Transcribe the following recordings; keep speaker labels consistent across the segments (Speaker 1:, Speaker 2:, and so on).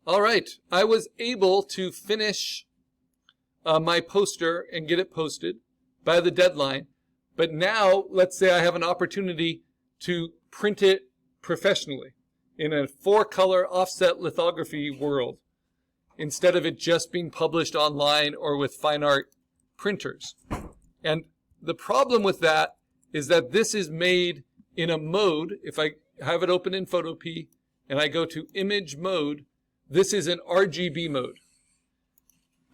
Speaker 1: All right, I was able to finish my poster and get it posted by the deadline. But now, let's say I have an opportunity to print it professionally in a 4-color offset lithography world, instead of it just being published online or with fine art printers. And the problem with that is that this is made in a mode. If I have it open in Photopea and I go to image mode, this is an RGB mode.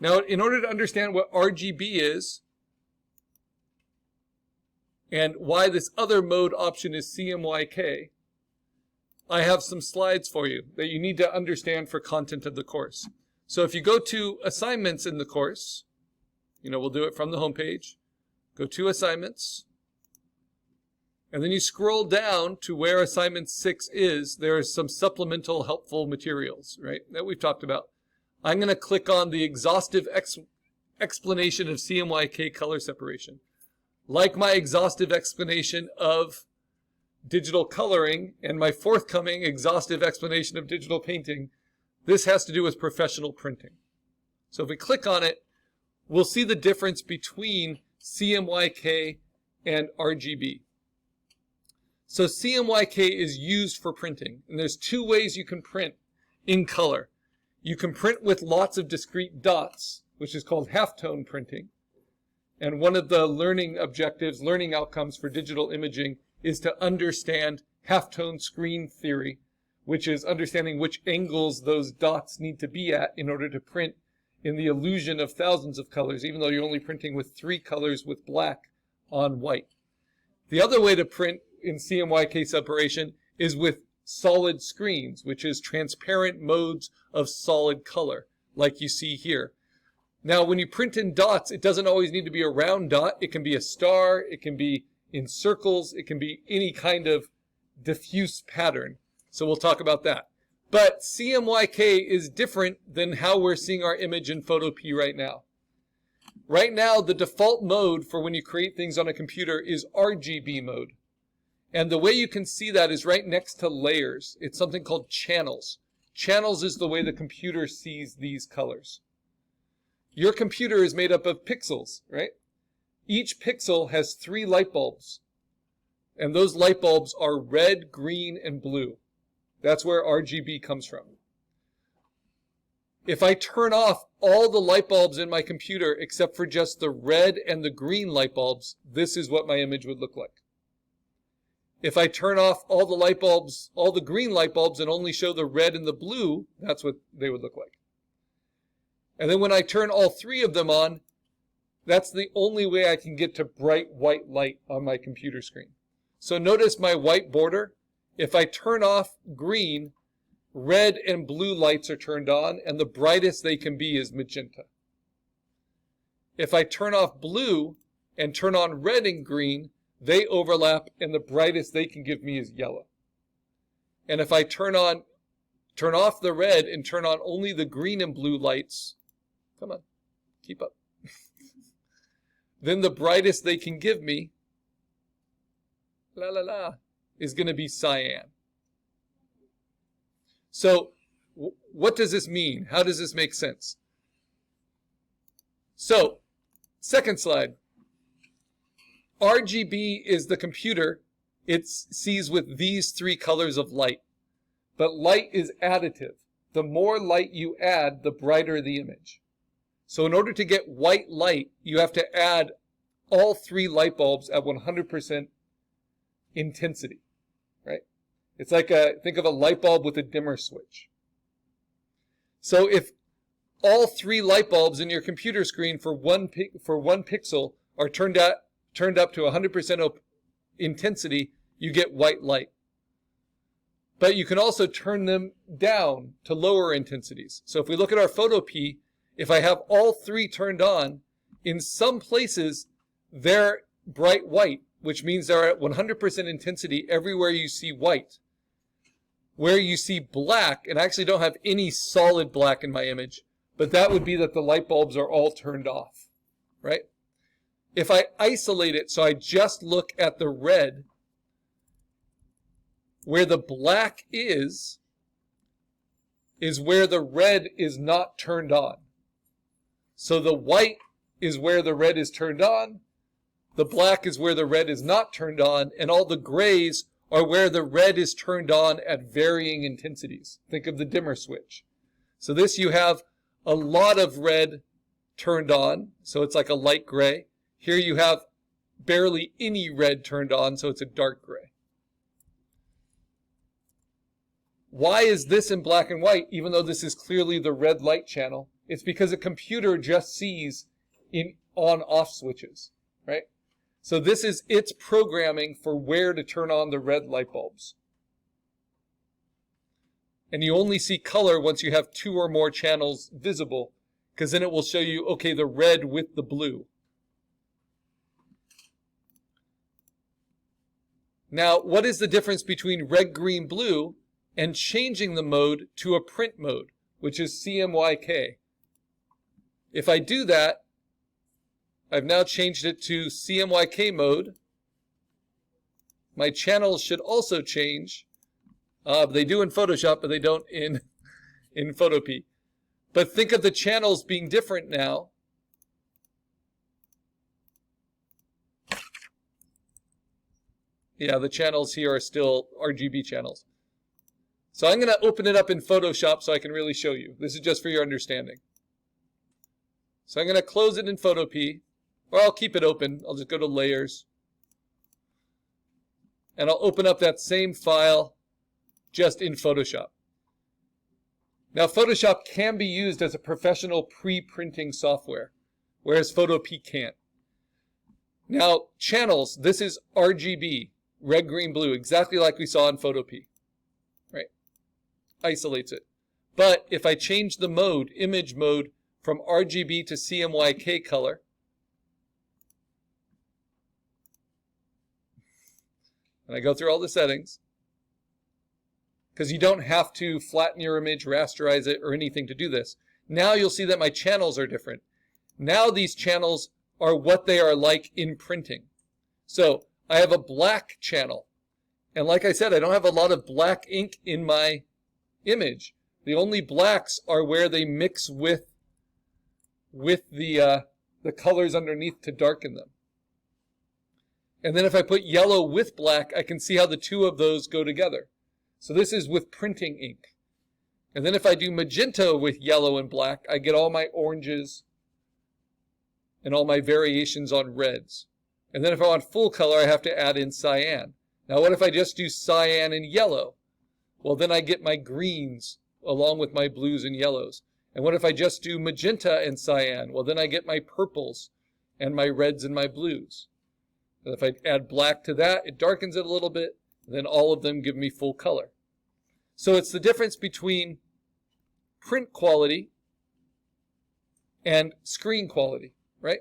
Speaker 1: Now, in order to understand what RGB is and why this other mode option is CMYK, I have some slides for you that you need to understand for content of the course. So if you go to assignments in the course, we'll do it from the home page. Go to assignments. And then you scroll down to where assignment 6 is. There is some supplemental helpful materials, right, that we've talked about. I'm going to click on the exhaustive explanation of CMYK color separation. Like my exhaustive explanation of digital coloring and my forthcoming exhaustive explanation of digital painting, this has to do with professional printing. So if we click on it, we'll see the difference between CMYK and RGB. So CMYK is used for printing, and there's 2 ways you can print in color. You can print with lots of discrete dots, which is called halftone printing. And one of the learning objectives, learning outcomes for digital imaging is to understand halftone screen theory, which is understanding which angles those dots need to be at in order to print in the illusion of thousands of colors, even though you're only printing with 3 colors with black on white. The other way to print in CMYK separation is with solid screens, which is transparent modes of solid color, like you see here. Now, when you print in dots, it doesn't always need to be a round dot. It can be a star, it can be in circles, it can be any kind of diffuse pattern. So we'll talk about that. But CMYK is different than how we're seeing our image in Photopea right now. Right now, the default mode for when you create things on a computer is RGB mode. And the way you can see that is right next to layers. It's something called channels. Channels is the way the computer sees these colors. Your computer is made up of pixels, right? Each pixel has 3 light bulbs. And those light bulbs are red, green, and blue. That's where RGB comes from. If I turn off all the light bulbs in my computer except for just the red and the green light bulbs, this is what my image would look like. If I turn off all the light bulbs, all the green light bulbs, and only show the red and the blue, that's what they would look like. And then when I turn all 3 of them on, that's the only way I can get to bright white light on my computer screen. So notice my white border. If I turn off green, red and blue lights are turned on, and the brightest they can be is magenta. If I turn off blue and turn on red and green, they overlap, and the brightest they can give me is yellow. And if I turn off the red and turn on only the green and blue lights, come on, keep up, then the brightest they can give me, is going to be cyan. So what does this mean? How does this make sense? So, second slide. RGB is the computer. It sees with these 3 colors of light. But light is additive. The more light you add, the brighter the image. So in order to get white light, you have to add all 3 light bulbs at 100% intensity, right? It's like think of a light bulb with a dimmer switch. So if all 3 light bulbs in your computer screen for one pixel are turned up to 100% intensity, you get white light. But you can also turn them down to lower intensities. So if we look at our Photopea, if I have all 3 turned on, in some places they're bright white, which means they're at 100% intensity everywhere you see white. Where you see black, and I actually don't have any solid black in my image, but that would be that the light bulbs are all turned off, right? If I isolate it so I just look at the red, where the black is is where the red is not turned on. So the white is where the red is turned on, the black is where the red is not turned on, and all the grays are where the red is turned on at varying intensities. Think of the dimmer switch. So this, you have a lot of red turned on, so it's like a light gray. Here you have barely any red turned on, so it's a dark gray. Why is this in black and white, even though this is clearly the red light channel? It's because a computer just sees in on-off switches, right? So this is its programming for where to turn on the red light bulbs. And you only see color once you have 2 or more channels visible, because then it will show you, okay, the red with the blue. Now, what is the difference between red, green, blue and changing the mode to a print mode, which is CMYK? If I do that, I've now changed it to CMYK mode. My channels should also change. They do in Photoshop, but they don't in Photopea. But think of the channels being different now. Yeah, the channels here are still RGB channels. So I'm going to open it up in Photoshop so I can really show you. This is just for your understanding. So I'm going to close it in Photopea, or I'll keep it open. I'll just go to Layers. And I'll open up that same file just in Photoshop. Now, Photoshop can be used as a professional pre-printing software, whereas Photopea can't. Now, channels, this is RGB, red, green, blue, exactly like we saw in Photopea, right? Isolates it. But if I change the mode, image mode, from RGB to CMYK color, and I go through all the settings, because you don't have to flatten your image, rasterize it, or anything to do this. Now you'll see that my channels are different. Now these channels are what they are like in printing. So I have a black channel. And like I said, I don't have a lot of black ink in my image. The only blacks are where they mix with the colors underneath to darken them. And then if I put yellow with black, I can see how the two of those go together. So this is with printing ink. And then if I do magenta with yellow and black, I get all my oranges and all my variations on reds. And then if I want full color, I have to add in cyan. Now what if I just do cyan and yellow? Well, then I get my greens along with my blues and yellows. And what if I just do magenta and cyan? Well, then I get my purples and my reds and my blues. And if I add black to that, it darkens it a little bit. Then all of them give me full color. So it's the difference between print quality and screen quality, right?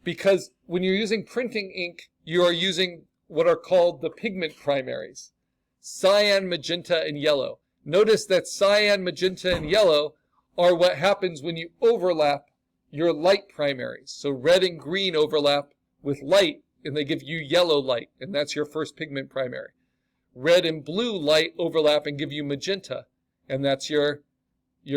Speaker 1: Because when you're using printing ink, you are using what are called the pigment primaries: cyan, magenta, and yellow. Notice that cyan, magenta, and yellow are what happens when you overlap your light primaries. So red and green overlap with light, and they give you yellow light, and that's your first pigment primary. Red and blue light overlap and give you magenta, and that's your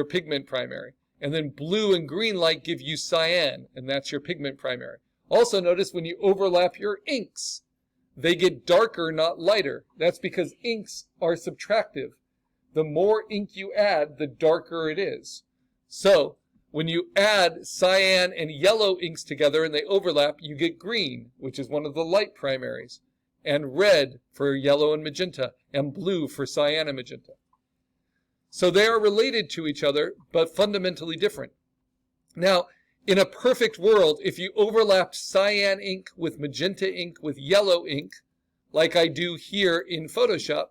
Speaker 1: pigment primary. And then blue and green light give you cyan, and that's your pigment primary. Also notice when you overlap your inks, they get darker, not lighter. That's because inks are subtractive. The more ink you add, the darker it is. So when you add cyan and yellow inks together and they overlap, you get green, which is one of the light primaries, and red for yellow and magenta, and blue for cyan and magenta. So they are related to each other, but fundamentally different. Now, in a perfect world, if you overlapped cyan ink with magenta ink with yellow ink, like I do here in Photoshop,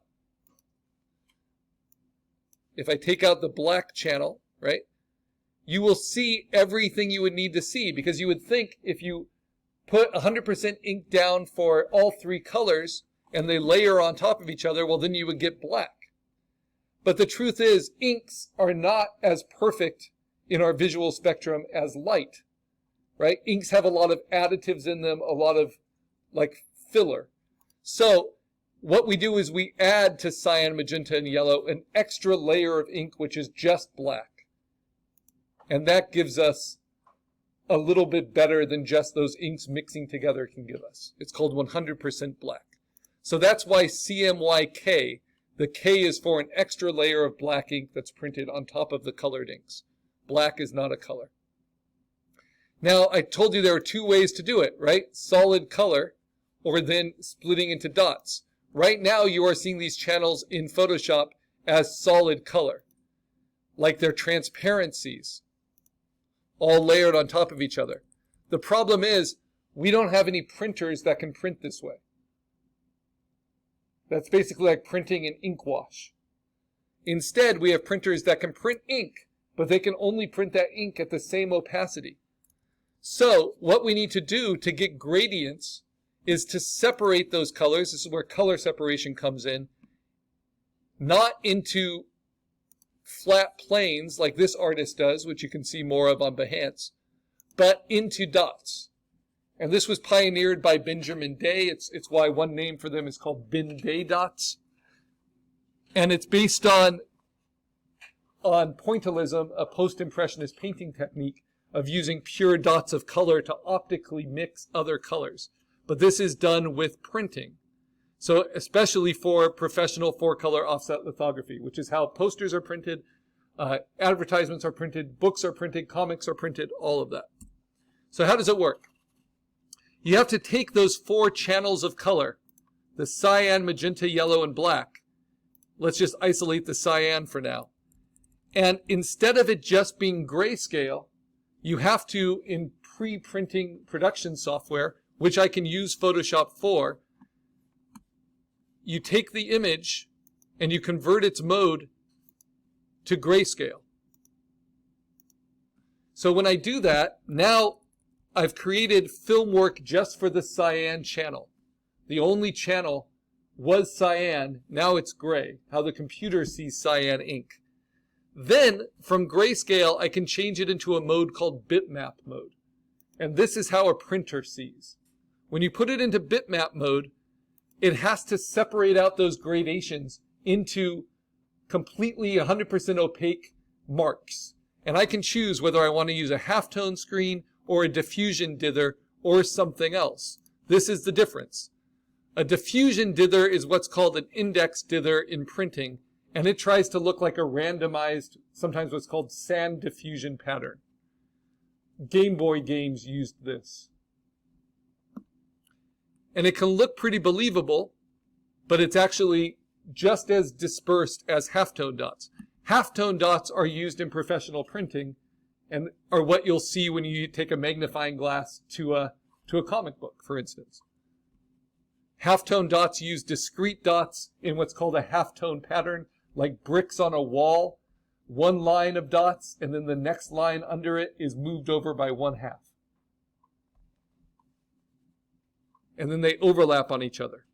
Speaker 1: if I take out the black channel, right, you will see everything you would need to see, because you would think if you put 100% ink down for all three colors and they layer on top of each other, well, then you would get black. But the truth is, inks are not as perfect in our visual spectrum as light, right? Inks have a lot of additives in them, a lot of like filler. So what we do is we add to cyan, magenta, and yellow an extra layer of ink, which is just black. And that gives us a little bit better than just those inks mixing together can give us. It's called 100% black. So that's why CMYK, the K is for an extra layer of black ink that's printed on top of the colored inks. Black is not a color. Now, I told you there are two ways to do it, right? Solid color, or then splitting into dots. Right now, you are seeing these channels in Photoshop as solid color, like they're transparencies, all layered on top of each other. The problem is, we don't have any printers that can print this way. That's basically like printing an ink wash. Instead, we have printers that can print ink, but they can only print that ink at the same opacity. So what we need to do to get gradients is to separate those colors. This is where color separation comes in. Not into flat planes like this artist does, which you can see more of on Behance, but into dots. And this was pioneered by Benjamin Day. It's why one name for them is called Ben Day dots. And it's based on pointillism, a post-impressionist painting technique of using pure dots of color to optically mix other colors. But this is done with printing. So especially for professional 4-color offset lithography, which is how posters are printed, advertisements are printed, books are printed, comics are printed, all of that. So how does it work? You have to take those 4 channels of color, the cyan, magenta, yellow, and black. Let's just isolate the cyan for now. And instead of it just being grayscale, you have to, in pre-printing production software, which I can use Photoshop for, you take the image and you convert its mode to grayscale. So when I do that, now I've created film work just for the cyan channel. The only channel was cyan, now it's gray, how the computer sees cyan ink. Then, from grayscale, I can change it into a mode called bitmap mode. And this is how a printer sees. When you put it into bitmap mode, it has to separate out those gradations into completely 100% opaque marks. And I can choose whether I want to use a halftone screen or a diffusion dither or something else. This is the difference. A diffusion dither is what's called an index dither in printing, and it tries to look like a randomized, sometimes what's called sand diffusion pattern. Game Boy games used this. And it can look pretty believable, but it's actually just as dispersed as halftone dots. Halftone dots are used in professional printing and are what you'll see when you take a magnifying glass to a comic book, for instance. Halftone dots use discrete dots in what's called a halftone pattern, like bricks on a wall. One line of dots, and then the next line under it is moved over by 1/2. And then they overlap on each other.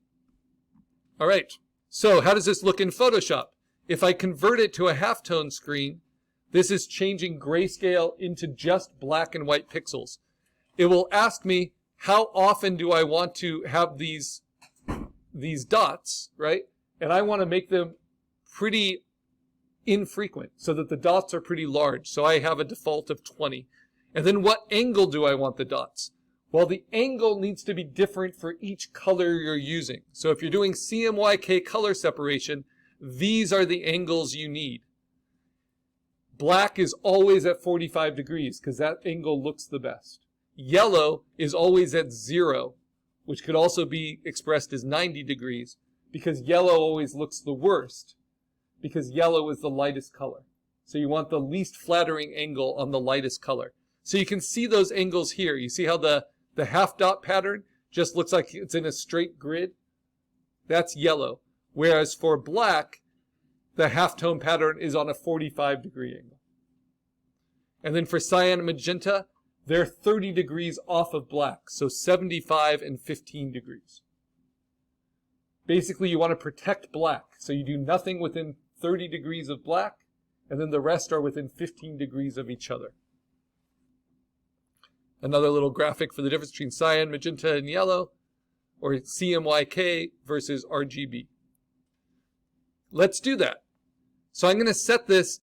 Speaker 1: All right, so how does this look in Photoshop? If I convert it to a halftone screen, this is changing grayscale into just black and white pixels. It will ask me, how often do I want to have these dots, right? And I want to make them pretty infrequent so that the dots are pretty large. So I have a default of 20. And then what angle do I want the dots? Well, the angle needs to be different for each color you're using. So if you're doing CMYK color separation, these are the angles you need. Black is always at 45 degrees because that angle looks the best. Yellow is always at 0, which could also be expressed as 90 degrees because yellow always looks the worst because yellow is the lightest color. So you want the least flattering angle on the lightest color. So you can see those angles here. You see how the half dot pattern just looks like it's in a straight grid? That's yellow. Whereas for black, the halftone pattern is on a 45 degree angle. And then for cyan and magenta, they're 30 degrees off of black, so 75 and 15 degrees. Basically, you want to protect black, so you do nothing within 30 degrees of black, and then the rest are within 15 degrees of each other. Another little graphic for the difference between cyan, magenta, and yellow. or CMYK versus RGB. Let's do that. So I'm going to set this